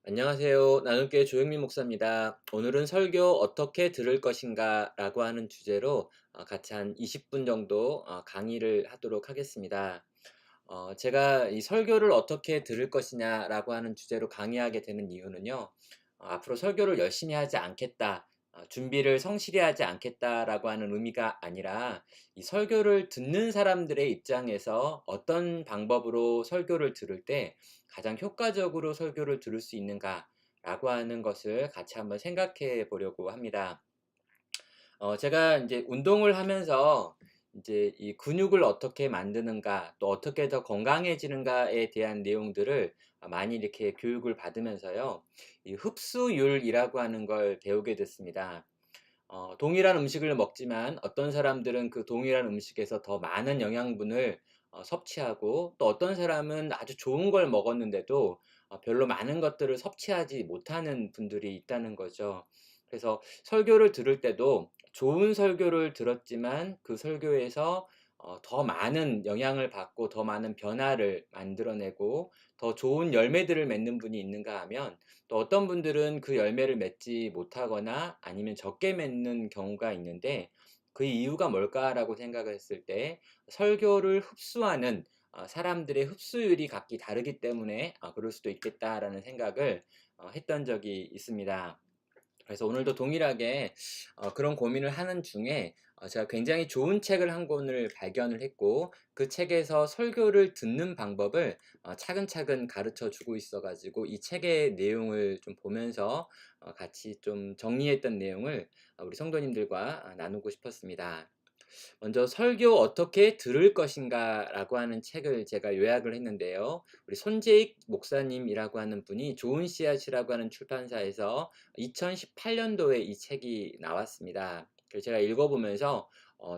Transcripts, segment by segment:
안녕하세요. 나눌교회 조영민 목사입니다. 오늘은 설교 어떻게 들을 것인가 라고 하는 주제로 같이 한 20분 정도 강의를 하도록 하겠습니다. 제가 이 설교를 어떻게 들을 것이냐라고 하는 주제로 강의하게 되는 이유는요. 앞으로 설교를 열심히 하지 않겠다, 준비를 성실히 하지 않겠다라고 하는 의미가 아니라 이 설교를 듣는 사람들의 입장에서 어떤 방법으로 설교를 들을 때 가장 효과적으로 설교를 들을 수 있는가라고 하는 것을 같이 한번 생각해 보려고 합니다. 제가 이제 운동을 하면서 이제 이 근육을 어떻게 만드는가, 또 어떻게 더 건강해지는가에 대한 내용들을 많이 이렇게 교육을 받으면서요. 이 흡수율이라고 하는 걸 배우게 됐습니다. 동일한 음식을 먹지만 어떤 사람들은 그 동일한 음식에서 더 많은 영양분을 섭취하고, 또 어떤 사람은 아주 좋은 걸 먹었는데도 별로 많은 것들을 섭취하지 못하는 분들이 있다는 거죠. 그래서 설교를 들을 때도 좋은 설교를 들었지만 그 설교에서 더 많은 영향을 받고 더 많은 변화를 만들어내고 더 좋은 열매들을 맺는 분이 있는가 하면, 또 어떤 분들은 그 열매를 맺지 못하거나 아니면 적게 맺는 경우가 있는데, 그 이유가 뭘까라고 생각을 했을 때 설교를 흡수하는 사람들의 흡수율이 각기 다르기 때문에 그럴 수도 있겠다라는 생각을 했던 적이 있습니다. 그래서 오늘도 동일하게 그런 고민을 하는 중에 제가 굉장히 좋은 책을 한 권을 발견을 했고, 그 책에서 설교를 듣는 방법을 차근차근 가르쳐 주고 있어 가지고 이 책의 내용을 좀 보면서 같이 좀 정리했던 내용을 우리 성도님들과 나누고 싶었습니다. 먼저 설교 어떻게 들을 것인가라고 하는 책을 제가 요약을 했는데요. 우리 손재익 목사님이라고 하는 분이 좋은 씨앗이라고 하는 출판사에서 2018년도에 이 책이 나왔습니다. 그래서 제가 읽어보면서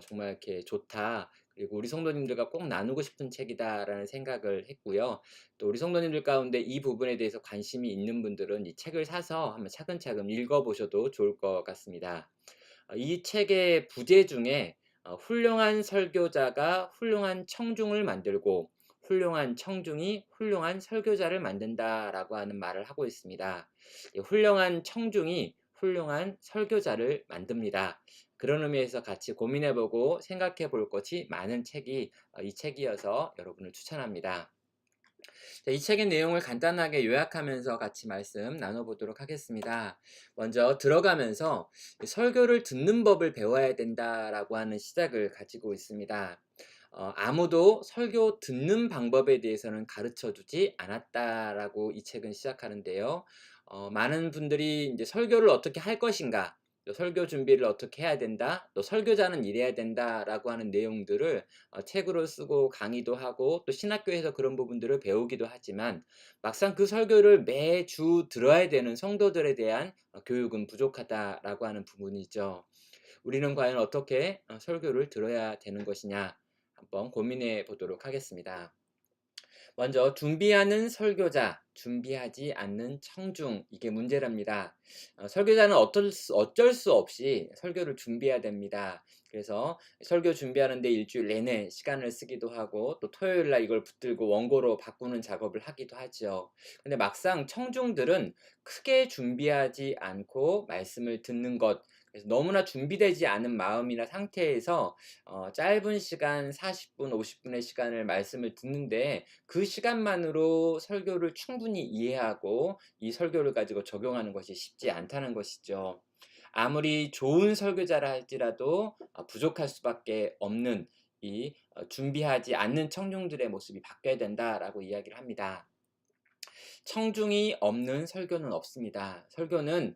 정말 이렇게 좋다, 그리고 우리 성도님들과 꼭 나누고 싶은 책이다라는 생각을 했고요. 또 우리 성도님들 가운데 이 부분에 대해서 관심이 있는 분들은 이 책을 사서 한번 차근차근 읽어보셔도 좋을 것 같습니다. 이 책의 부제 중에 훌륭한 설교자가 훌륭한 청중을 만들고 훌륭한 청중이 훌륭한 설교자를 만든다라고 하는 말을 하고 있습니다. 훌륭한 청중이 훌륭한 설교자를 만듭니다. 그런 의미에서 같이 고민해보고 생각해볼 것이 많은 책이 이 책이어서 여러분을 추천합니다. 이 책의 내용을 간단하게 요약하면서 같이 말씀 나눠보도록 하겠습니다. 먼저 들어가면서 설교를 듣는 법을 배워야 된다라고 하는 시작을 가지고 있습니다. 아무도 설교 듣는 방법에 대해서는 가르쳐 주지 않았다라고 이 책은 시작하는데요. 많은 분들이 이제 설교를 어떻게 할 것인가, 또 설교 준비를 어떻게 해야 된다, 또 설교자는 이래야 된다라고 하는 내용들을 책으로 쓰고 강의도 하고, 또 신학교에서 그런 부분들을 배우기도 하지만 막상 그 설교를 매주 들어야 되는 성도들에 대한 교육은 부족하다라고 하는 부분이죠. 우리는 과연 어떻게 설교를 들어야 되는 것이냐, 한번 고민해 보도록 하겠습니다. 먼저 준비하는 설교자, 준비하지 않는 청중, 이게 문제랍니다. 설교자는 어쩔 수 없이 설교를 준비해야 됩니다. 그래서 설교 준비하는데 일주일 내내 시간을 쓰기도 하고, 또 토요일 날 이걸 붙들고 원고로 바꾸는 작업을 하기도 하죠. 근데 막상 청중들은 크게 준비하지 않고 말씀을 듣는 것, 그래서 너무나 준비되지 않은 마음이나 상태에서 짧은 시간 40분, 50분의 시간을 말씀을 듣는데, 그 시간만으로 설교를 충분히 이해하고 이 설교를 가지고 적용하는 것이 쉽지 않다는 것이죠. 아무리 좋은 설교자라 할지라도 부족할 수밖에 없는 이 준비하지 않는 청중들의 모습이 바뀌어야 된다라고 이야기를 합니다. 청중이 없는 설교는 없습니다. 설교는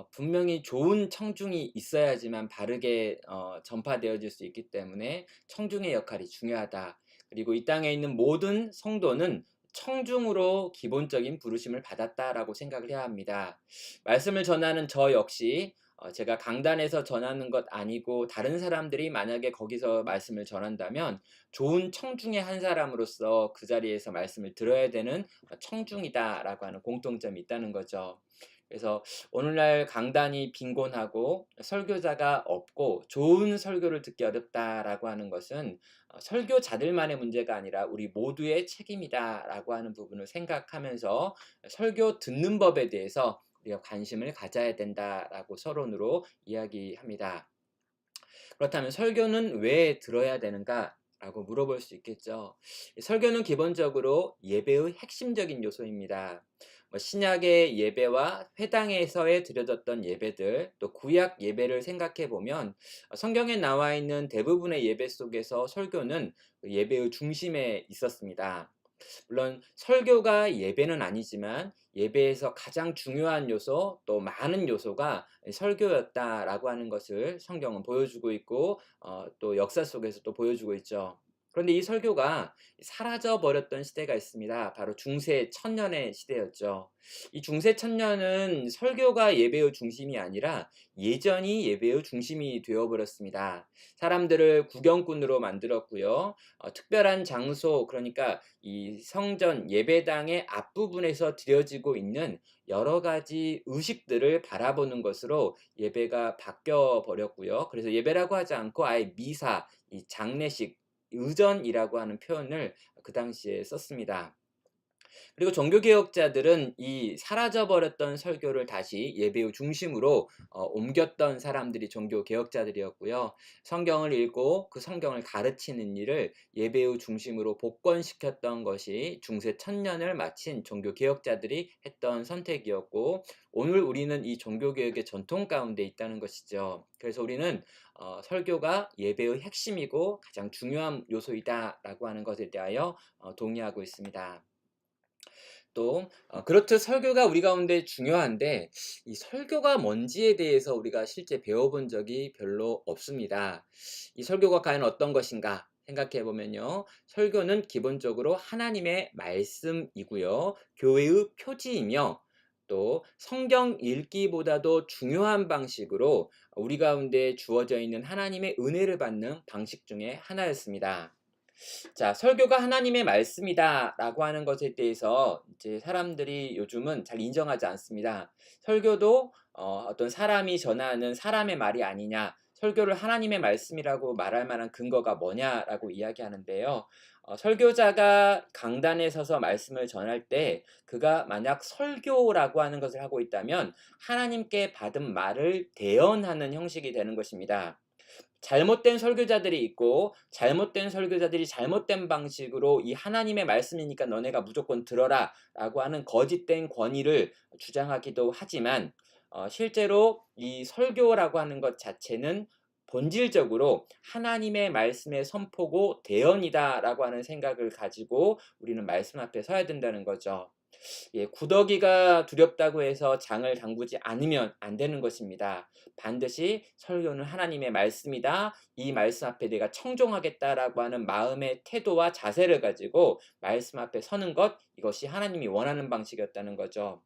분명히 좋은 청중이 있어야지만 바르게 전파되어질 수 있기 때문에 청중의 역할이 중요하다. 그리고 이 땅에 있는 모든 성도는 청중으로 기본적인 부르심을 받았다라고 생각을 해야 합니다. 말씀을 전하는 저 역시 제가 강단에서 전하는 것 아니고 다른 사람들이 만약에 거기서 말씀을 전한다면 좋은 청중의 한 사람으로서 그 자리에서 말씀을 들어야 되는 청중이다라고 하는 공통점이 있다는 거죠. 그래서 오늘날 강단이 빈곤하고 설교자가 없고 좋은 설교를 듣기 어렵다라고 하는 것은 설교자들만의 문제가 아니라 우리 모두의 책임이다라고 하는 부분을 생각하면서 설교 듣는 법에 대해서 우리가 관심을 가져야 된다라고 서론으로 이야기합니다. 그렇다면 설교는 왜 들어야 되는가? 라고 물어볼 수 있겠죠. 설교는 기본적으로 예배의 핵심적인 요소입니다. 신약의 예배와 회당에서의 드려졌던 예배들, 또 구약 예배를 생각해 보면 성경에 나와 있는 대부분의 예배 속에서 설교는 예배의 중심에 있었습니다. 물론 설교가 예배는 아니지만 예배에서 가장 중요한 요소 또 많은 요소가 설교였다라고 하는 것을 성경은 보여주고 있고 또 역사 속에서 또 보여주고 있죠. 그런데 이 설교가 사라져 버렸던 시대가 있습니다. 바로 중세 천년의 시대였죠. 이 중세 천년은 설교가 예배의 중심이 아니라 예전이 예배의 중심이 되어 버렸습니다. 사람들을 구경꾼으로 만들었고요. 특별한 장소, 그러니까 이 성전 예배당의 앞부분에서 드려지고 있는 여러 가지 의식들을 바라보는 것으로 예배가 바뀌어 버렸고요. 그래서 예배라고 하지 않고 아예 미사, 이 장례식, 의전이라고 하는 표현을 그 당시에 썼습니다. 그리고 종교개혁자들은 이 사라져버렸던 설교를 다시 예배의 중심으로 옮겼던 사람들이 종교개혁자들이었고요. 성경을 읽고 그 성경을 가르치는 일을 예배의 중심으로 복권시켰던 것이 중세 천년을 마친 종교개혁자들이 했던 선택이었고, 오늘 우리는 이 종교개혁의 전통 가운데 있다는 것이죠. 그래서 우리는 설교가 예배의 핵심이고 가장 중요한 요소이다라고 하는 것에 대하여 동의하고 있습니다. 또 그렇듯 설교가 우리 가운데 중요한데 이 설교가 뭔지에 대해서 우리가 실제 배워본 적이 별로 없습니다. 이 설교가 과연 어떤 것인가 생각해 보면요. 설교는 기본적으로 하나님의 말씀이고요. 교회의 표지이며 또 성경 읽기보다도 중요한 방식으로 우리 가운데 주어져 있는 하나님의 은혜를 받는 방식 중에 하나였습니다. 자, 설교가 하나님의 말씀이다라고 하는 것에 대해서 이제 사람들이 요즘은 잘 인정하지 않습니다. 설교도 어떤 사람이 전하는 사람의 말이 아니냐, 설교를 하나님의 말씀이라고 말할 만한 근거가 뭐냐라고 이야기하는데요. 설교자가 강단에 서서 말씀을 전할 때 그가 만약 설교라고 하는 것을 하고 있다면 하나님께 받은 말을 대언하는 형식이 되는 것입니다. 잘못된 설교자들이 있고 잘못된 설교자들이 잘못된 방식으로 이 하나님의 말씀이니까 너네가 무조건 들어라 라고 하는 거짓된 권위를 주장하기도 하지만 실제로 이 설교라고 하는 것 자체는 본질적으로 하나님의 말씀의 선포고 대언이다라고 하는 생각을 가지고 우리는 말씀 앞에 서야 된다는 거죠. 예, 구더기가 두렵다고 해서 장을 담그지 않으면 안 되는 것입니다. 반드시 설교는 하나님의 말씀이다. 이 말씀 앞에 내가 청종하겠다라고 하는 마음의 태도와 자세를 가지고 말씀 앞에 서는 것, 이것이 하나님이 원하는 방식이었다는 거죠.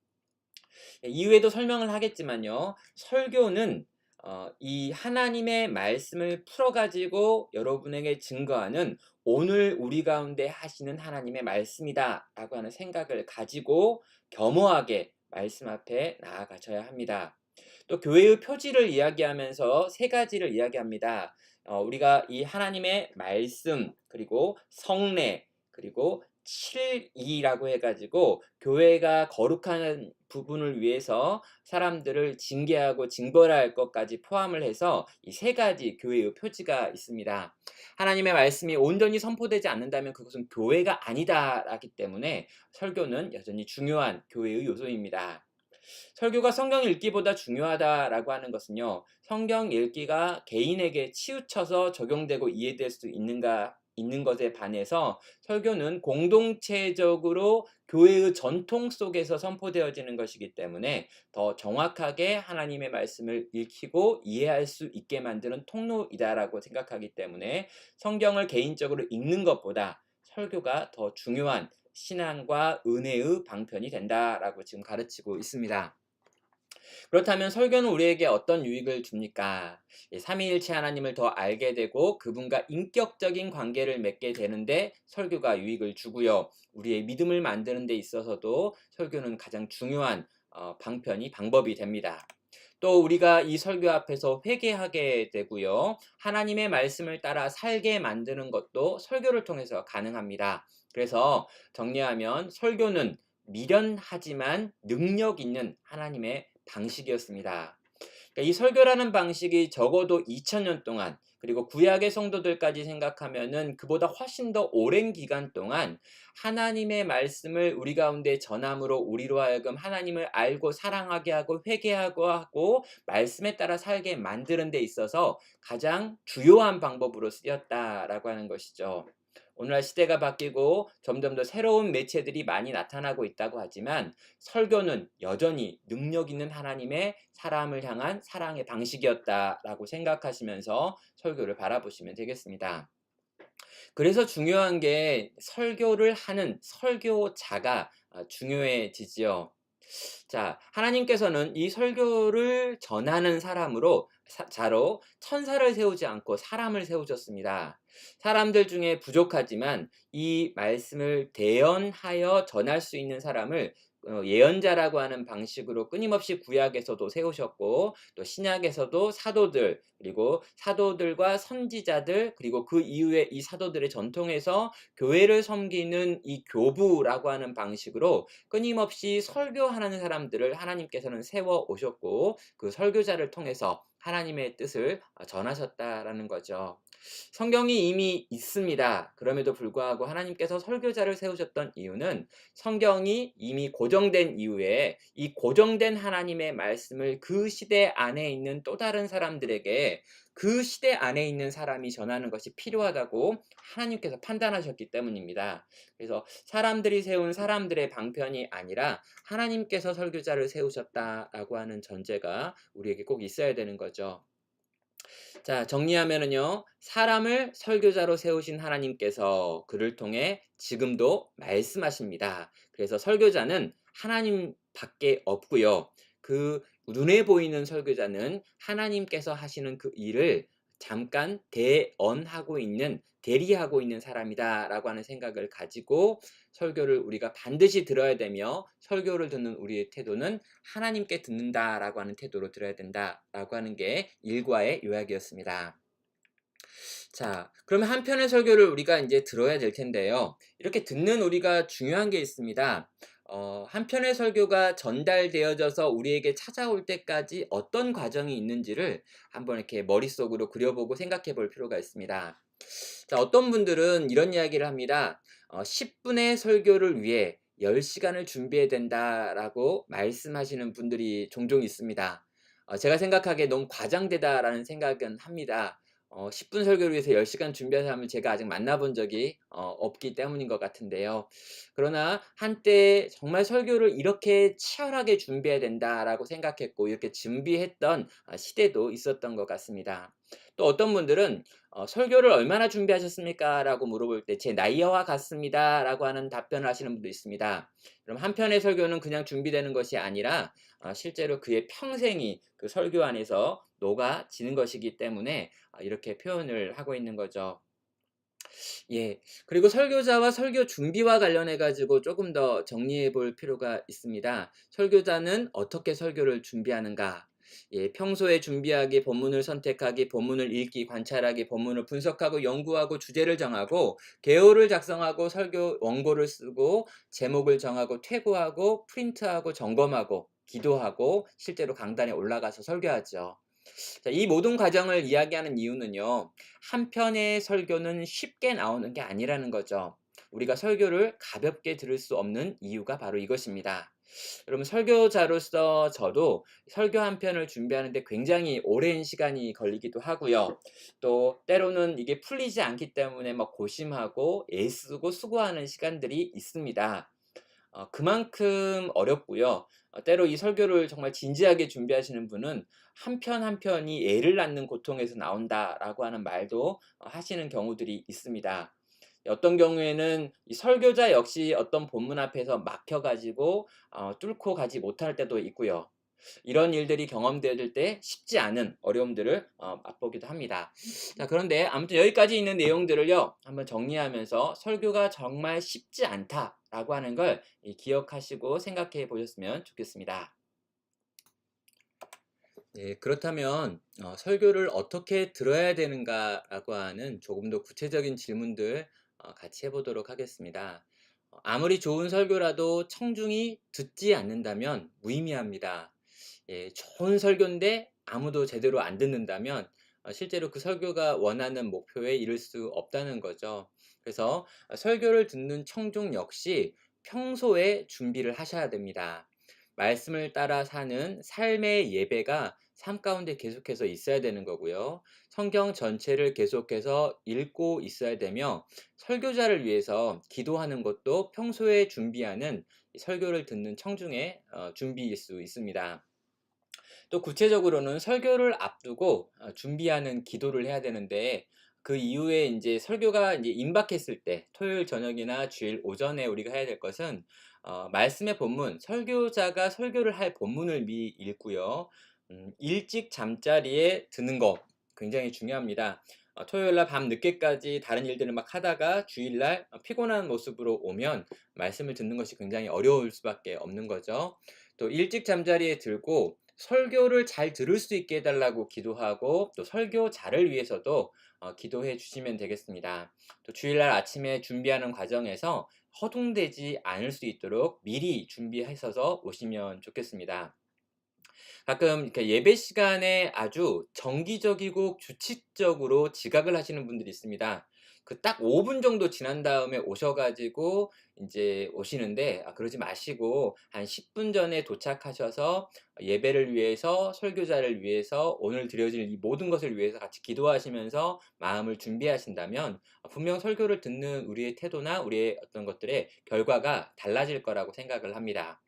이후에도 설명을 하겠지만요. 설교는 이 하나님의 말씀을 풀어가지고 여러분에게 증거하는 오늘 우리 가운데 하시는 하나님의 말씀이다 라고 하는 생각을 가지고 겸허하게 말씀 앞에 나아가셔야 합니다. 또 교회의 표지를 이야기하면서 세 가지를 이야기합니다. 우리가 이 하나님의 말씀, 그리고 성례, 그리고 7이라고 해가지고 교회가 거룩한 부분을 위해서 사람들을 징계하고 징벌할 것까지 포함을 해서 이 세 가지 교회의 표지가 있습니다. 하나님의 말씀이 온전히 선포되지 않는다면 그것은 교회가 아니다라기 때문에 설교는 여전히 중요한 교회의 요소입니다. 설교가 성경 읽기보다 중요하다라고 하는 것은요. 성경 읽기가 개인에게 치우쳐서 적용되고 이해될 수 있는 것에 반해서 설교는 공동체적으로 교회의 전통 속에서 선포되어지는 것이기 때문에 더 정확하게 하나님의 말씀을 읽히고 이해할 수 있게 만드는 통로이다라고 생각하기 때문에 성경을 개인적으로 읽는 것보다 설교가 더 중요한 신앙과 은혜의 방편이 된다라고 지금 가르치고 있습니다. 그렇다면 설교는 우리에게 어떤 유익을 줍니까? 삼위일체 하나님을 더 알게 되고 그분과 인격적인 관계를 맺게 되는데 설교가 유익을 주고요. 우리의 믿음을 만드는 데 있어서도 설교는 가장 중요한 방법이 됩니다. 또 우리가 이 설교 앞에서 회개하게 되고요. 하나님의 말씀을 따라 살게 만드는 것도 설교를 통해서 가능합니다. 그래서 정리하면 설교는 미련하지만 능력 있는 하나님의 방식이었습니다. 그러니까 이 설교라는 방식이 적어도 2000년 동안, 그리고 구약의 성도들까지 생각하면은 그보다 훨씬 더 오랜 기간 동안 하나님의 말씀을 우리 가운데 전함으로 우리로 하여금 하나님을 알고 사랑하게 하고 회개하고 하고 말씀에 따라 살게 만드는 데 있어서 가장 주요한 방법으로 쓰였다라고 하는 것이죠. 오늘날 시대가 바뀌고 점점 더 새로운 매체들이 많이 나타나고 있다고 하지만 설교는 여전히 능력 있는 하나님의 사람을 향한 사랑의 방식이었다라고 생각하시면서 설교를 바라보시면 되겠습니다. 그래서 중요한 게 설교를 하는 설교자가 중요해지지요. 자, 하나님께서는 이 설교를 전하는 사람으로 자로 천사를 세우지 않고 사람을 세우셨습니다. 사람들 중에 부족하지만 이 말씀을 대언하여 전할 수 있는 사람을 예언자라고 하는 방식으로 끊임없이 구약에서도 세우셨고 또 신약에서도 사도들, 그리고 사도들과 선지자들, 그리고 그 이후에 이 사도들의 전통에서 교회를 섬기는 이 교부라고 하는 방식으로 끊임없이 설교하는 사람들을 하나님께서는 세워 오셨고 그 설교자를 통해서 하나님의 뜻을 전하셨다라는 거죠. 성경이 이미 있습니다. 그럼에도 불구하고 하나님께서 설교자를 세우셨던 이유는 성경이 이미 고정된 이후에 이 고정된 하나님의 말씀을 그 시대 안에 있는 또 다른 사람들에게 그 시대 안에 있는 사람이 전하는 것이 필요하다고 하나님께서 판단하셨기 때문입니다. 그래서 사람들이 세운 사람들의 방편이 아니라 하나님께서 설교자를 세우셨다라고 하는 전제가 우리에게 꼭 있어야 되는 거죠. 자, 정리하면은요. 사람을 설교자로 세우신 하나님께서 그를 통해 지금도 말씀하십니다. 그래서 설교자는 하나님밖에 없고요. 그 눈에 보이는 설교자는 하나님께서 하시는 그 일을 잠깐 대언하고 있는 대리하고 있는 사람이다라고 하는 생각을 가지고 설교를 우리가 반드시 들어야 되며 설교를 듣는 우리의 태도는 하나님께 듣는다라고 하는 태도로 들어야 된다라고 하는 게 일과의 요약이었습니다. 자, 그러면 한 편의 설교를 우리가 이제 들어야 될 텐데요. 이렇게 듣는 우리가 중요한 게 있습니다. 한 편의 설교가 전달되어져서 우리에게 찾아올 때까지 어떤 과정이 있는지를 한번 이렇게 머릿속으로 그려보고 생각해 볼 필요가 있습니다. 자, 어떤 분들은 이런 이야기를 합니다. 10분의 설교를 위해 10시간을 준비해야 된다라고 말씀하시는 분들이 종종 있습니다. 제가 생각하기에 너무 과장되다라는 생각은 합니다. 10분 설교를 위해서 10시간 준비한 사람을 제가 아직 만나본 적이 없기 때문인 것 같은데요. 그러나 한때 정말 설교를 이렇게 치열하게 준비해야 된다라고 생각했고 이렇게 준비했던 시대도 있었던 것 같습니다. 또 어떤 분들은 설교를 얼마나 준비하셨습니까? 라고 물어볼 때 제 나이와 같습니다. 라고 하는 답변을 하시는 분도 있습니다. 그럼 한 편의 설교는 그냥 준비되는 것이 아니라 실제로 그의 평생이 그 설교 안에서 녹아지는 것이기 때문에 이렇게 표현을 하고 있는 거죠. 예. 그리고 설교자와 설교 준비와 관련해 가지고 조금 더 정리해 볼 필요가 있습니다. 설교자는 어떻게 설교를 준비하는가? 예, 평소에 준비하기, 본문을 선택하기, 본문을 읽기, 관찰하기, 본문을 분석하고 연구하고 주제를 정하고 개요를 작성하고 설교 원고를 쓰고 제목을 정하고 퇴고하고 프린트하고 점검하고 기도하고 실제로 강단에 올라가서 설교하죠. 자, 이 모든 과정을 이야기하는 이유는요. 한 편의 설교는 쉽게 나오는 게 아니라는 거죠. 우리가 설교를 가볍게 들을 수 없는 이유가 바로 이것입니다. 여러분, 설교자로서 저도 설교 한 편을 준비하는데 굉장히 오랜 시간이 걸리기도 하고요. 또 때로는 이게 풀리지 않기 때문에 막 고심하고 애쓰고 수고하는 시간들이 있습니다. 그만큼 어렵고요. 때로 이 설교를 정말 진지하게 준비하시는 분은 한 편 한 편이 애를 낳는 고통에서 나온다라고 하는 말도 하시는 경우들이 있습니다. 어떤 경우에는 이 설교자 역시 어떤 본문 앞에서 막혀 가지고 뚫고 가지 못할 때도 있고요. 이런 일들이 경험될 때 쉽지 않은 어려움들을 맛보기도 합니다. 자, 그런데 아무튼 여기까지 있는 내용들을요, 한번 정리하면서 설교가 정말 쉽지 않다라고 하는 걸 기억하시고 생각해 보셨으면 좋겠습니다. 예, 그렇다면 설교를 어떻게 들어야 되는가라고 하는 조금 더 구체적인 질문들 같이 해보도록 하겠습니다. 아무리 좋은 설교라도 청중이 듣지 않는다면 무의미합니다. 예, 좋은 설교인데 아무도 제대로 안 듣는다면 실제로 그 설교가 원하는 목표에 이를 수 없다는 거죠. 그래서 설교를 듣는 청중 역시 평소에 준비를 하셔야 됩니다. 말씀을 따라 사는 삶의 예배가 삶 가운데 계속해서 있어야 되는 거고요. 성경 전체를 계속해서 읽고 있어야 되며 설교자를 위해서 기도하는 것도 평소에 준비하는 설교를 듣는 청중의 준비일 수 있습니다. 또 구체적으로는 설교를 앞두고 준비하는 기도를 해야 되는데 그 이후에 이제 설교가 이제 임박했을 때 토요일 저녁이나 주일 오전에 우리가 해야 될 것은 말씀의 본문, 설교자가 설교를 할 본문을 미리 읽고요. 일찍 잠자리에 드는 거 굉장히 중요합니다. 토요일날 밤 늦게까지 다른 일들을 막 하다가 주일날 피곤한 모습으로 오면 말씀을 듣는 것이 굉장히 어려울 수밖에 없는 거죠. 또 일찍 잠자리에 들고 설교를 잘 들을 수 있게 해달라고 기도하고 또 설교자를 위해서도 기도해 주시면 되겠습니다. 또 주일날 아침에 준비하는 과정에서 허둥대지 않을 수 있도록 미리 준비하셔서 오시면 좋겠습니다. 가끔 이렇게 예배 시간에 아주 정기적이고 규칙적으로 지각을 하시는 분들이 있습니다. 그 딱 5분 정도 지난 다음에 오셔 가지고 인제 오시는데 그러지 마시고 한 10분 전에 도착하셔서 예배를 위해서 설교자를 위해서 오늘 드려질 이 모든 것을 위해서 같이 기도하시면서 마음을 준비하신다면 분명 설교를 듣는 우리의 태도나 우리의 어떤 것들의 결과가 달라질 거라고 생각을 합니다.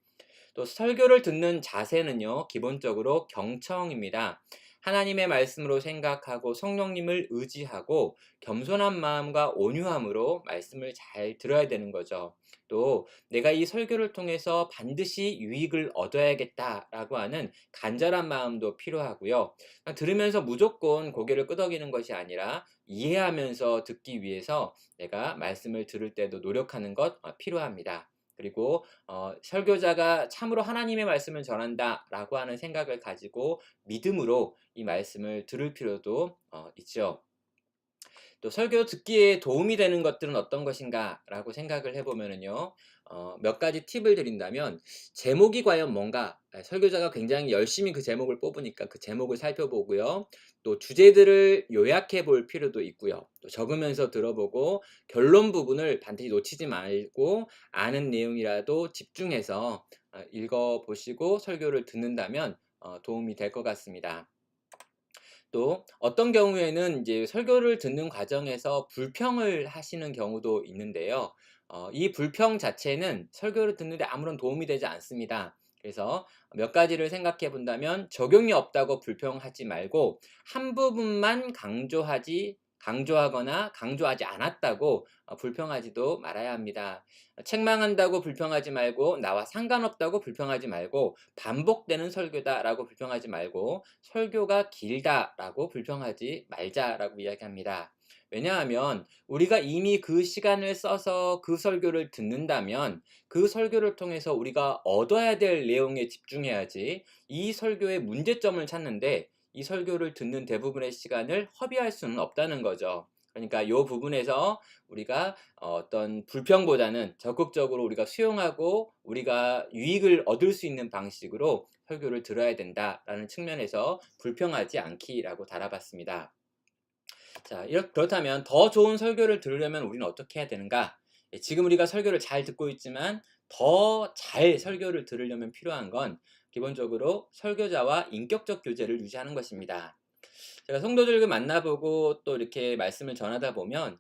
또 설교를 듣는 자세는요, 기본적으로 경청입니다. 하나님의 말씀으로 생각하고 성령님을 의지하고 겸손한 마음과 온유함으로 말씀을 잘 들어야 되는 거죠. 또 내가 이 설교를 통해서 반드시 유익을 얻어야겠다라고 하는 간절한 마음도 필요하고요. 들으면서 무조건 고개를 끄덕이는 것이 아니라 이해하면서 듣기 위해서 내가 말씀을 들을 때도 노력하는 것 필요합니다. 그리고 설교자가 참으로 하나님의 말씀을 전한다라고 하는 생각을 가지고 믿음으로 이 말씀을 들을 필요도 있죠. 또 설교 듣기에 도움이 되는 것들은 어떤 것인가라고 생각을 해보면은요, 몇 가지 팁을 드린다면 제목이 과연 뭔가 설교자가 굉장히 열심히 그 제목을 뽑으니까 그 제목을 살펴보고요. 또 주제들을 요약해 볼 필요도 있고요. 또 적으면서 들어보고 결론 부분을 반드시 놓치지 말고 아는 내용이라도 집중해서 읽어 보시고 설교를 듣는다면 도움이 될 것 같습니다. 또 어떤 경우에는 이제 설교를 듣는 과정에서 불평을 하시는 경우도 있는데요. 이 불평 자체는 설교를 듣는데 아무런 도움이 되지 않습니다. 그래서 몇 가지를 생각해 본다면 적용이 없다고 불평하지 말고 한 부분만 강조하거나 강조하지 않았다고 불평하지도 말아야 합니다. 책망한다고 불평하지 말고 나와 상관없다고 불평하지 말고 반복되는 설교다라고 불평하지 말고 설교가 길다라고 불평하지 말자라고 이야기합니다. 왜냐하면 우리가 이미 그 시간을 써서 그 설교를 듣는다면 그 설교를 통해서 우리가 얻어야 될 내용에 집중해야지 이 설교의 문제점을 찾는데 이 설교를 듣는 대부분의 시간을 허비할 수는 없다는 거죠. 그러니까 이 부분에서 우리가 어떤 불평보다는 적극적으로 우리가 수용하고 우리가 유익을 얻을 수 있는 방식으로 설교를 들어야 된다라는 측면에서 불평하지 않기라고 달아봤습니다. 자, 그렇다면 더 좋은 설교를 들으려면 우리는 어떻게 해야 되는가? 지금 우리가 설교를 잘 듣고 있지만 더 잘 설교를 들으려면 필요한 건 기본적으로 설교자와 인격적 교제를 유지하는 것입니다. 제가 성도들을 만나보고 또 이렇게 말씀을 전하다 보면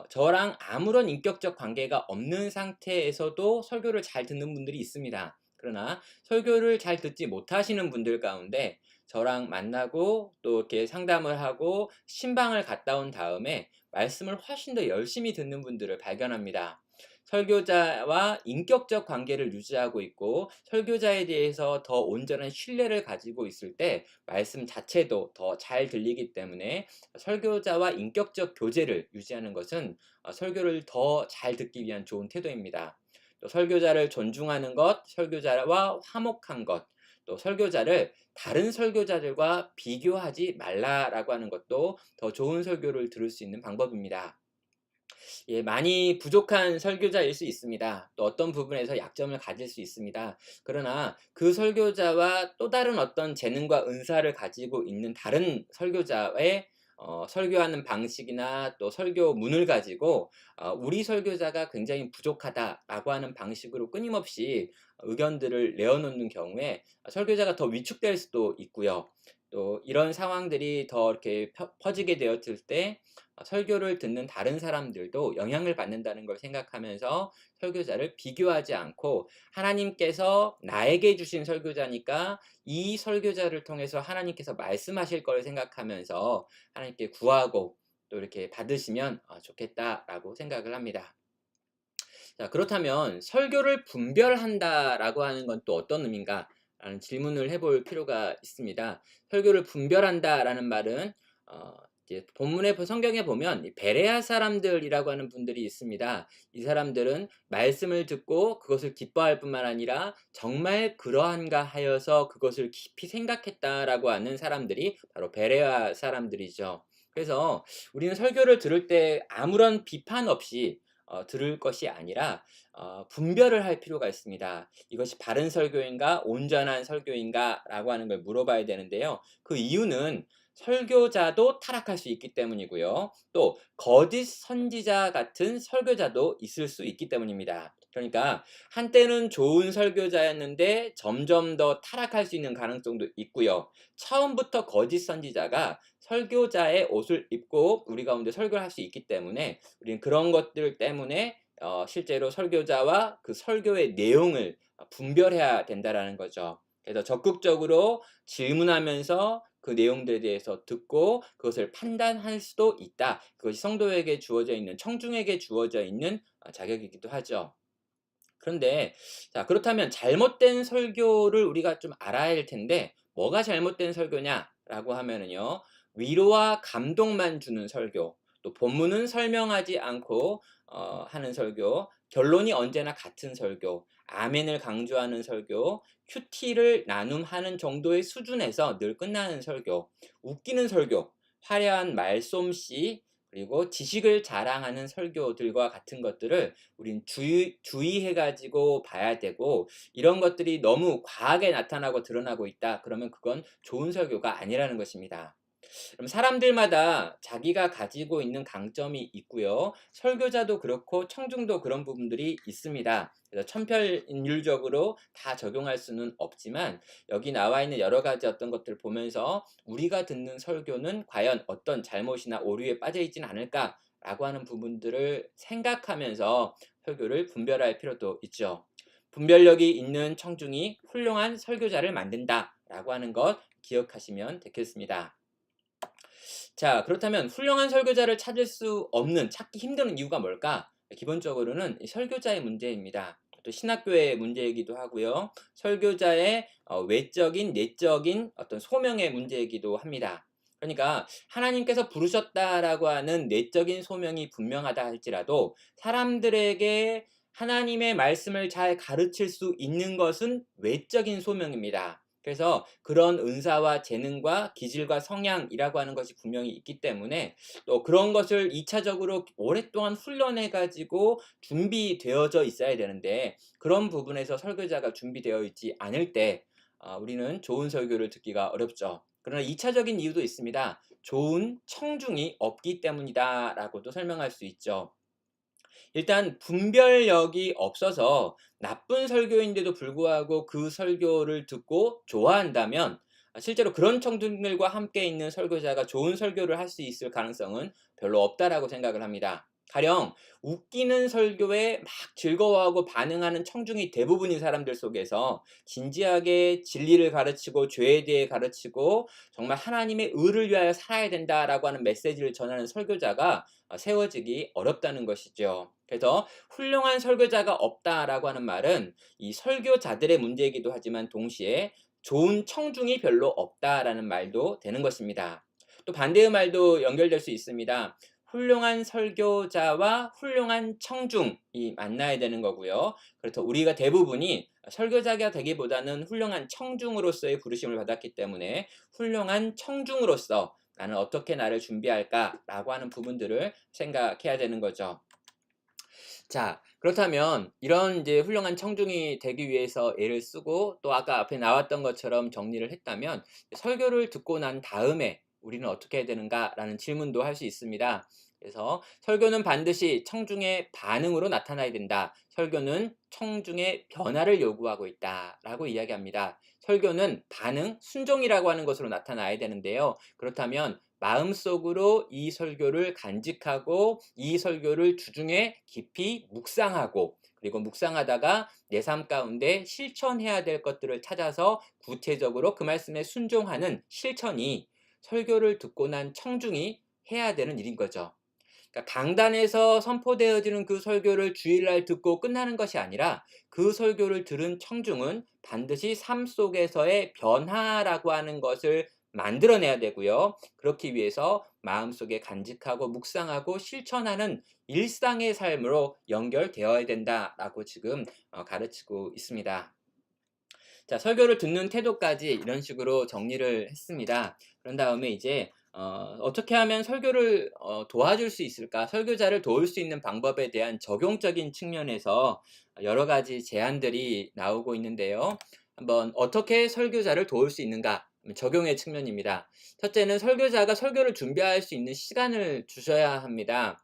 저랑 아무런 인격적 관계가 없는 상태에서도 설교를 잘 듣는 분들이 있습니다. 그러나 설교를 잘 듣지 못하시는 분들 가운데 저랑 만나고 또 이렇게 상담을 하고 신방을 갔다 온 다음에 말씀을 훨씬 더 열심히 듣는 분들을 발견합니다. 설교자와 인격적 관계를 유지하고 있고 설교자에 대해서 더 온전한 신뢰를 가지고 있을 때 말씀 자체도 더 잘 들리기 때문에 설교자와 인격적 교제를 유지하는 것은 설교를 더 잘 듣기 위한 좋은 태도입니다. 또 설교자를 존중하는 것, 설교자와 화목한 것, 또 설교자를 다른 설교자들과 비교하지 말라라고 하는 것도 더 좋은 설교를 들을 수 있는 방법입니다. 예, 많이 부족한 설교자일 수 있습니다. 또 어떤 부분에서 약점을 가질 수 있습니다. 그러나 그 설교자와 또 다른 어떤 재능과 은사를 가지고 있는 다른 설교자의 설교하는 방식이나 또 설교문을 가지고 우리 설교자가 굉장히 부족하다라고 하는 방식으로 끊임없이 의견들을 내어놓는 경우에 설교자가 더 위축될 수도 있고요. 또 이런 상황들이 더 이렇게 퍼지게 되었을 때 설교를 듣는 다른 사람들도 영향을 받는다는 걸 생각하면서 설교자를 비교하지 않고 하나님께서 나에게 주신 설교자니까 이 설교자를 통해서 하나님께서 말씀하실 걸 생각하면서 하나님께 구하고 또 이렇게 받으시면 좋겠다라고 생각을 합니다. 자, 그렇다면 설교를 분별한다라고 하는 건 또 어떤 의미인가? 라는 질문을 해볼 필요가 있습니다. 설교를 분별한다라는 말은 이제 본문의 성경에 보면 베레아 사람들이라고 하는 분들이 있습니다. 이 사람들은 말씀을 듣고 그것을 기뻐할 뿐만 아니라 정말 그러한가 하여서 그것을 깊이 생각했다라고 하는 사람들이 바로 베레아 사람들이죠. 그래서 우리는 설교를 들을 때 아무런 비판 없이 들을 것이 아니라 분별을 할 필요가 있습니다. 이것이 바른 설교인가 온전한 설교인가라고 하는 걸 물어봐야 되는데요. 그 이유는 설교자도 타락할 수 있기 때문이고요. 또 거짓 선지자 같은 설교자도 있을 수 있기 때문입니다. 그러니까 한때는 좋은 설교자였는데 점점 더 타락할 수 있는 가능성도 있고요. 처음부터 거짓 선지자가 설교자의 옷을 입고 우리 가운데 설교를 할 수 있기 때문에 우리는 그런 것들 때문에 실제로 설교자와 그 설교의 내용을 분별해야 된다라는 거죠. 그래서 적극적으로 질문하면서 그 내용들에 대해서 듣고 그것을 판단할 수도 있다. 그것이 성도에게 주어져 있는 청중에게 주어져 있는 자격이기도 하죠. 그런데 자, 그렇다면 잘못된 설교를 우리가 좀 알아야 할 텐데 뭐가 잘못된 설교냐라고 하면은요. 위로와 감동만 주는 설교, 또 본문은 설명하지 않고 하는 설교, 결론이 언제나 같은 설교, 아멘을 강조하는 설교, 큐티를 나눔하는 정도의 수준에서 늘 끝나는 설교, 웃기는 설교, 화려한 말솜씨, 그리고 지식을 자랑하는 설교들과 같은 것들을 우린 주의해 가지고 봐야 되고 이런 것들이 너무 과하게 나타나고 드러나고 있다. 그러면 그건 좋은 설교가 아니라는 것입니다. 그럼 사람들마다 자기가 가지고 있는 강점이 있고요. 설교자도 그렇고 청중도 그런 부분들이 있습니다. 그래서 천편일률적으로 다 적용할 수는 없지만 여기 나와 있는 여러 가지 어떤 것들을 보면서 우리가 듣는 설교는 과연 어떤 잘못이나 오류에 빠져 있지는 않을까라고 하는 부분들을 생각하면서 설교를 분별할 필요도 있죠. 분별력이 있는 청중이 훌륭한 설교자를 만든다라고 하는 것 기억하시면 되겠습니다. 자, 그렇다면 훌륭한 설교자를 찾을 수 없는, 찾기 힘든 이유가 뭘까? 기본적으로는 설교자의 문제입니다. 또 신학교의 문제이기도 하고요. 설교자의 외적인, 내적인 어떤 소명의 문제이기도 합니다. 그러니까 하나님께서 부르셨다라고 하는 내적인 소명이 분명하다 할지라도 사람들에게 하나님의 말씀을 잘 가르칠 수 있는 것은 외적인 소명입니다. 그래서 그런 은사와 재능과 기질과 성향이라고 하는 것이 분명히 있기 때문에 또 그런 것을 2차적으로 오랫동안 훈련해 가지고 준비되어져 있어야 되는데 그런 부분에서 설교자가 준비되어 있지 않을 때 우리는 좋은 설교를 듣기가 어렵죠. 그러나 2차적인 이유도 있습니다. 좋은 청중이 없기 때문이다라고도 설명할 수 있죠. 일단 분별력이 없어서 나쁜 설교인데도 불구하고 그 설교를 듣고 좋아한다면 실제로 그런 청중들과 함께 있는 설교자가 좋은 설교를 할 수 있을 가능성은 별로 없다라고 생각을 합니다. 가령 웃기는 설교에 막 즐거워하고 반응하는 청중이 대부분인 사람들 속에서 진지하게 진리를 가르치고 죄에 대해 가르치고 정말 하나님의 의를 위하여 살아야 된다라고 하는 메시지를 전하는 설교자가 세워지기 어렵다는 것이죠. 그래서 훌륭한 설교자가 없다라고 하는 말은 이 설교자들의 문제이기도 하지만 동시에 좋은 청중이 별로 없다라는 말도 되는 것입니다. 또 반대의 말도 연결될 수 있습니다. 훌륭한 설교자와 훌륭한 청중이 만나야 되는 거고요. 그래서 우리가 대부분이 설교자가 되기보다는 훌륭한 청중으로서의 부르심을 받았기 때문에 훌륭한 청중으로서 나는 어떻게 나를 준비할까라고 하는 부분들을 생각해야 되는 거죠. 자, 그렇다면 이런 이제 훌륭한 청중이 되기 위해서 애를 쓰고 또 아까 앞에 나왔던 것처럼 정리를 했다면 설교를 듣고 난 다음에 우리는 어떻게 해야 되는가라는 질문도 할 수 있습니다. 그래서 설교는 반드시 청중의 반응으로 나타나야 된다. 설교는 청중의 변화를 요구하고 있다라고 이야기합니다. 설교는 반응, 순종이라고 하는 것으로 나타나야 되는데요. 그렇다면 마음속으로 이 설교를 간직하고 이 설교를 주중에 깊이 묵상하고 그리고 묵상하다가 내 삶 가운데 실천해야 될 것들을 찾아서 구체적으로 그 말씀에 순종하는 실천이 설교를 듣고 난 청중이 해야 되는 일인 거죠. 그러니까 강단에서 선포되어지는 그 설교를 주일날 듣고 끝나는 것이 아니라 그 설교를 들은 청중은 반드시 삶 속에서의 변화라고 하는 것을 만들어내야 되고요. 그렇기 위해서 마음속에 간직하고 묵상하고 실천하는 일상의 삶으로 연결되어야 된다라고 지금 가르치고 있습니다. 자, 설교를 듣는 태도까지 이런 식으로 정리를 했습니다. 그런 다음에 이제 어떻게 하면 설교를 도와줄 수 있을까? 설교자를 도울 수 있는 방법에 대한 적용적인 측면에서 여러 가지 제안들이 나오고 있는데요. 한번 어떻게 설교자를 도울 수 있는가? 적용의 측면입니다. 첫째는 설교자가 설교를 준비할 수 있는 시간을 주셔야 합니다.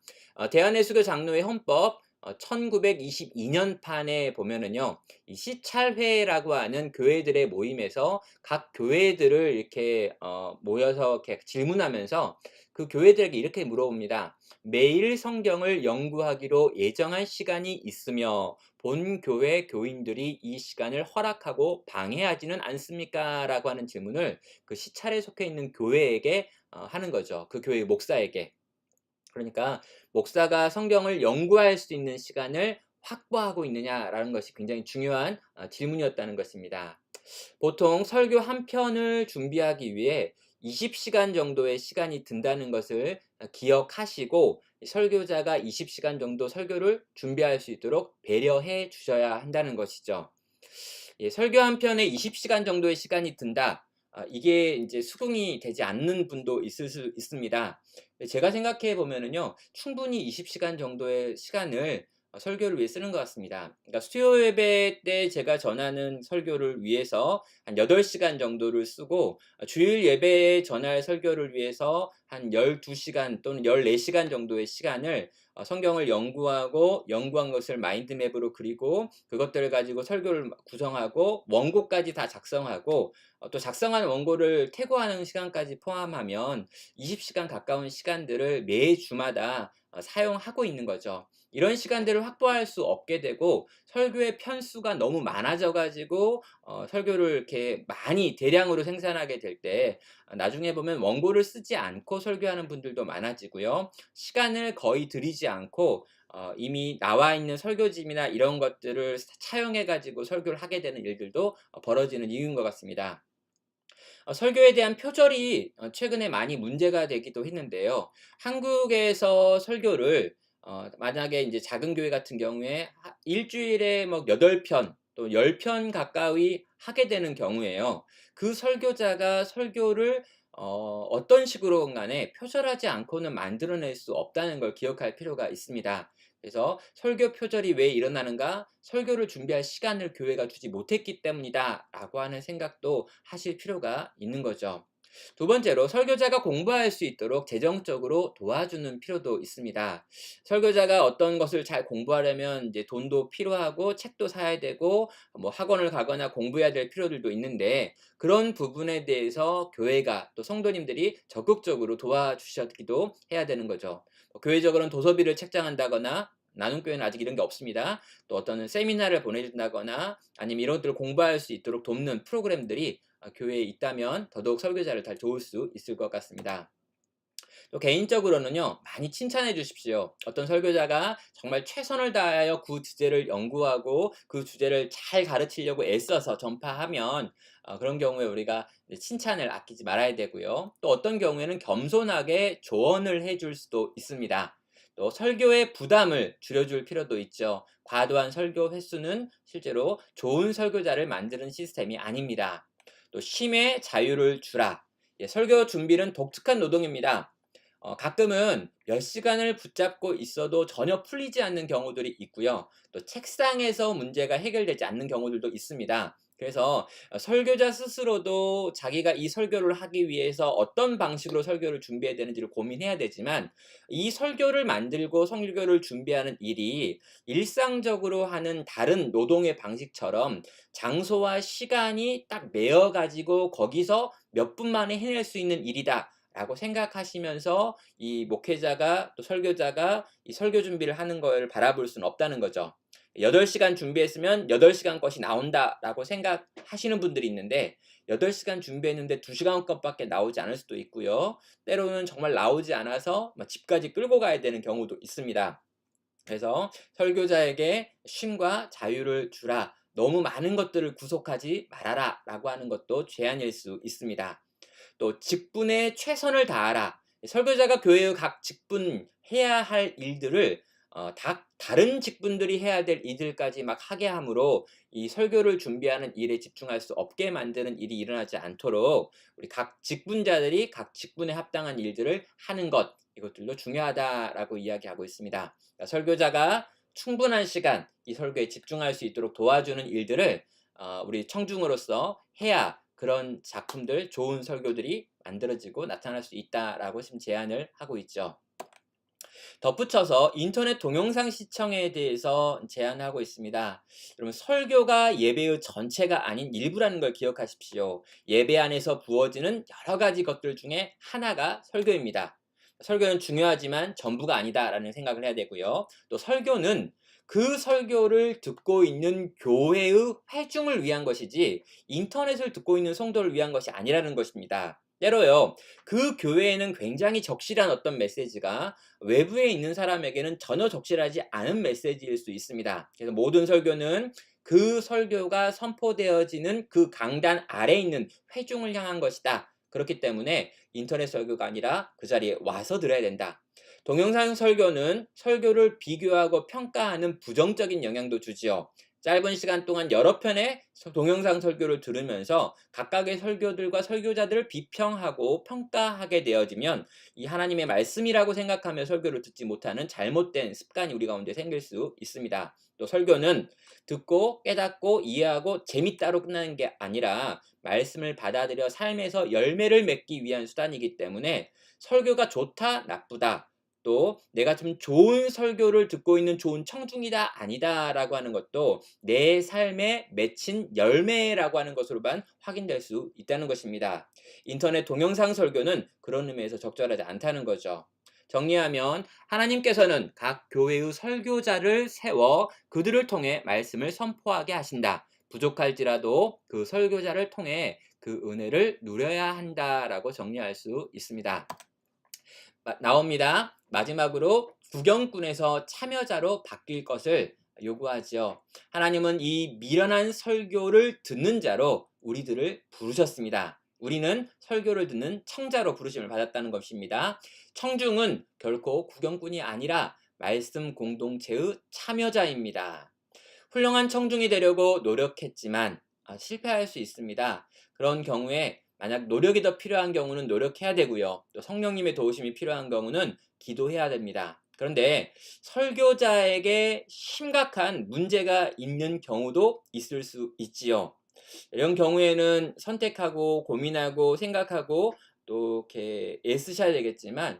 대한예수교 장로의 헌법 1922년 판에 보면은요, 이 시찰회라고 하는 교회들의 모임에서 각 교회들을 이렇게 모여서 이렇게 질문하면서 그 교회들에게 이렇게 물어봅니다. 매일 성경을 연구하기로 예정한 시간이 있으며 본 교회 교인들이 이 시간을 허락하고 방해하지는 않습니까? 라고 하는 질문을 그 시찰에 속해 있는 교회에게 하는 거죠. 그 교회 목사에게. 그러니까 목사가 성경을 연구할 수 있는 시간을 확보하고 있느냐라는 것이 굉장히 중요한 질문이었다는 것입니다. 보통 설교 한 편을 준비하기 위해 20시간 정도의 시간이 든다는 것을 기억하시고 설교자가 20시간 정도 설교를 준비할 수 있도록 배려해 주셔야 한다는 것이죠. 예, 설교 한 편에 20시간 정도의 시간이 든다. 이게 이제 수긍이 되지 않는 분도 있을 수 있습니다. 제가 생각해 보면은요, 충분히 20시간 정도의 시간을 설교를 위해 쓰는 것 같습니다. 그러니까 수요 예배 때 제가 전하는 설교를 위해서 한 8시간 정도를 쓰고 주일 예배에 전할 설교를 위해서 한 12시간 또는 14시간 정도의 시간을 성경을 연구한 것을 마인드맵으로 그리고 그것들을 가지고 설교를 구성하고 원고까지 다 작성하고 또 작성한 원고를 태고하는 시간까지 포함하면 20시간 가까운 시간들을 매주마다 사용하고 있는 거죠. 이런 시간들을 확보할 수 없게 되고 설교의 편수가 너무 많아져 가지고 설교를 이렇게 많이 대량으로 생산하게 될 때 나중에 보면 원고를 쓰지 않고 설교하는 분들도 많아지고요. 시간을 거의 들이지 않고 이미 나와 있는 설교집이나 이런 것들을 차용해 가지고 설교를 하게 되는 일들도 벌어지는 이유인 것 같습니다. 설교에 대한 표절이 최근에 많이 문제가 되기도 했는데요. 한국에서 설교를 만약에 이제 작은 교회 같은 경우에 일주일에 뭐 8편 또 10편 가까이 하게 되는 경우에요. 그 설교자가 설교를 어떤 식으로건 간에 표절하지 않고는 만들어낼 수 없다는 걸 기억할 필요가 있습니다. 그래서 설교 표절이 왜 일어나는가? 설교를 준비할 시간을 교회가 주지 못했기 때문이다라고 하는 생각도 하실 필요가 있는 거죠. 두 번째로 설교자가 공부할 수 있도록 재정적으로 도와주는 필요도 있습니다. 설교자가 어떤 것을 잘 공부하려면 이제 돈도 필요하고 책도 사야 되고 뭐 학원을 가거나 공부해야 될 필요들도 있는데 그런 부분에 대해서 교회가 또 성도님들이 적극적으로 도와주셨기도 해야 되는 거죠. 교회적으로는 도서비를 책정한다거나, 나눔교회는 아직 이런 게 없습니다. 또 어떤 세미나를 보내준다거나 아니면 이런 것들을 공부할 수 있도록 돕는 프로그램들이 교회에 있다면 더더욱 설교자를 잘 도울 수 있을 것 같습니다. 또 개인적으로는요, 많이 칭찬해 주십시오. 어떤 설교자가 정말 최선을 다하여 그 주제를 연구하고 그 주제를 잘 가르치려고 애써서 전파하면 그런 경우에 우리가 칭찬을 아끼지 말아야 되고요. 또 어떤 경우에는 겸손하게 조언을 해줄 수도 있습니다. 또 설교의 부담을 줄여줄 필요도 있죠. 과도한 설교 횟수는 실제로 좋은 설교자를 만드는 시스템이 아닙니다. 또 쉼의 자유를 주라. 설교 준비는 독특한 노동입니다. 가끔은 몇 시간을 붙잡고 있어도 전혀 풀리지 않는 경우들이 있고요. 또 책상에서 문제가 해결되지 않는 경우들도 있습니다. 그래서 설교자 스스로도 자기가 이 설교를 하기 위해서 어떤 방식으로 설교를 준비해야 되는지를 고민해야 되지만, 이 설교를 만들고 설교를 준비하는 일이 일상적으로 하는 다른 노동의 방식처럼 장소와 시간이 딱 매여 가지고 거기서 몇 분 만에 해낼 수 있는 일이다 라고 생각하시면서 이 목회자가 또 설교자가 이 설교 준비를 하는 걸 바라볼 수는 없다는 거죠. 8시간 준비했으면 8시간 것이 나온다라고 생각하시는 분들이 있는데, 8시간 준비했는데 2시간 것밖에 나오지 않을 수도 있고요. 때로는 정말 나오지 않아서 집까지 끌고 가야 되는 경우도 있습니다. 그래서 설교자에게 쉼과 자유를 주라, 너무 많은 것들을 구속하지 말아라 라고 하는 것도 제안일 수 있습니다. 또 직분에 최선을 다하라. 설교자가 교회의 각 직분 해야 할 일들을 다른 직분들이 해야 될 일들까지 막 하게 함으로 이 설교를 준비하는 일에 집중할 수 없게 만드는 일이 일어나지 않도록 우리 각 직분자들이 각 직분에 합당한 일들을 하는 것, 이것들도 중요하다라고 이야기하고 있습니다. 그러니까 설교자가 충분한 시간 이 설교에 집중할 수 있도록 도와주는 일들을 우리 청중으로서 해야 그런 작품들, 좋은 설교들이 만들어지고 나타날 수 있다라고 지금 제안을 하고 있죠. 덧붙여서 인터넷 동영상 시청에 대해서 제안하고 있습니다. 여러분, 설교가 예배의 전체가 아닌 일부라는 걸 기억하십시오. 예배 안에서 부어지는 여러 가지 것들 중에 하나가 설교입니다. 설교는 중요하지만 전부가 아니다라는 생각을 해야 되고요. 또 설교는 그 설교를 듣고 있는 교회의 회중을 위한 것이지 인터넷을 듣고 있는 성도를 위한 것이 아니라는 것입니다. 때로요, 그 교회에는 굉장히 적실한 어떤 메시지가 외부에 있는 사람에게는 전혀 적실하지 않은 메시지일 수 있습니다. 그래서 모든 설교는 그 설교가 선포되어지는 그 강단 아래에 있는 회중을 향한 것이다. 그렇기 때문에 인터넷 설교가 아니라 그 자리에 와서 들어야 된다. 동영상 설교는 설교를 비교하고 평가하는 부정적인 영향도 주지요. 짧은 시간 동안 여러 편의 동영상 설교를 들으면서 각각의 설교들과 설교자들을 비평하고 평가하게 되어지면 이 하나님의 말씀이라고 생각하며 설교를 듣지 못하는 잘못된 습관이 우리 가운데 생길 수 있습니다. 또 설교는 듣고 깨닫고 이해하고 재밌다로 끝나는 게 아니라 말씀을 받아들여 삶에서 열매를 맺기 위한 수단이기 때문에 설교가 좋다, 나쁘다, 또 내가 좀 좋은 설교를 듣고 있는 좋은 청중이다, 아니다 라고 하는 것도 내 삶에 맺힌 열매라고 하는 것으로만 확인될 수 있다는 것입니다. 인터넷 동영상 설교는 그런 의미에서 적절하지 않다는 거죠. 정리하면 하나님께서는 각 교회의 설교자를 세워 그들을 통해 말씀을 선포하게 하신다. 부족할지라도 그 설교자를 통해 그 은혜를 누려야 한다라고 정리할 수 있습니다. 나옵니다. 마지막으로 구경꾼에서 참여자로 바뀔 것을 요구하지요. 하나님은 이 미련한 설교를 듣는 자로 우리들을 부르셨습니다. 우리는 설교를 듣는 청자로 부르심을 받았다는 것입니다. 청중은 결코 구경꾼이 아니라 말씀 공동체의 참여자입니다. 훌륭한 청중이 되려고 노력했지만 실패할 수 있습니다. 그런 경우에 만약 노력이 더 필요한 경우는 노력해야 되고요. 또 성령님의 도우심이 필요한 경우는 기도해야 됩니다. 그런데 설교자에게 심각한 문제가 있는 경우도 있을 수 있지요. 이런 경우에는 선택하고 고민하고 생각하고 또 이렇게 애쓰셔야 되겠지만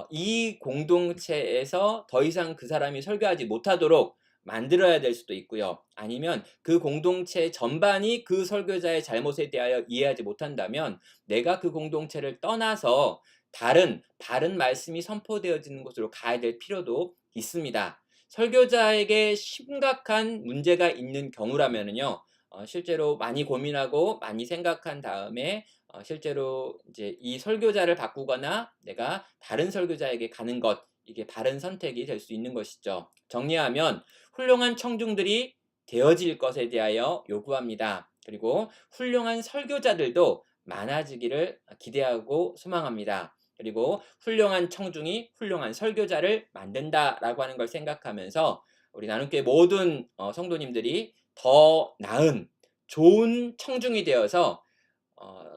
이 공동체에서 더 이상 그 사람이 설교하지 못하도록 만들어야 될 수도 있고요. 아니면 그 공동체 전반이 그 설교자의 잘못에 대하여 이해하지 못한다면 내가 그 공동체를 떠나서 다른 바른 말씀이 선포되어지는 곳으로 가야 될 필요도 있습니다. 설교자에게 심각한 문제가 있는 경우라면은요, 실제로 많이 고민하고 많이 생각한 다음에 실제로 이제 이 설교자를 바꾸거나 내가 다른 설교자에게 가는 것, 이게 바른 선택이 될 수 있는 것이죠. 정리하면 훌륭한 청중들이 되어질 것에 대하여 요구합니다. 그리고 훌륭한 설교자들도 많아지기를 기대하고 소망합니다. 그리고 훌륭한 청중이 훌륭한 설교자를 만든다라고 하는 걸 생각하면서 우리 나눔교회 모든 성도님들이 더 나은 좋은 청중이 되어서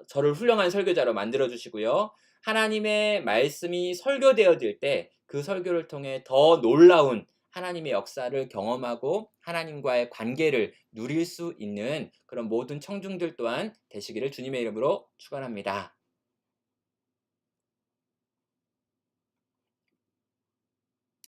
저를 훌륭한 설교자로 만들어 주시고요. 하나님의 말씀이 설교되어질 때 그 설교를 통해 더 놀라운 하나님의 역사를 경험하고 하나님과의 관계를 누릴 수 있는 그런 모든 청중들 또한 되시기를 주님의 이름으로 축원합니다.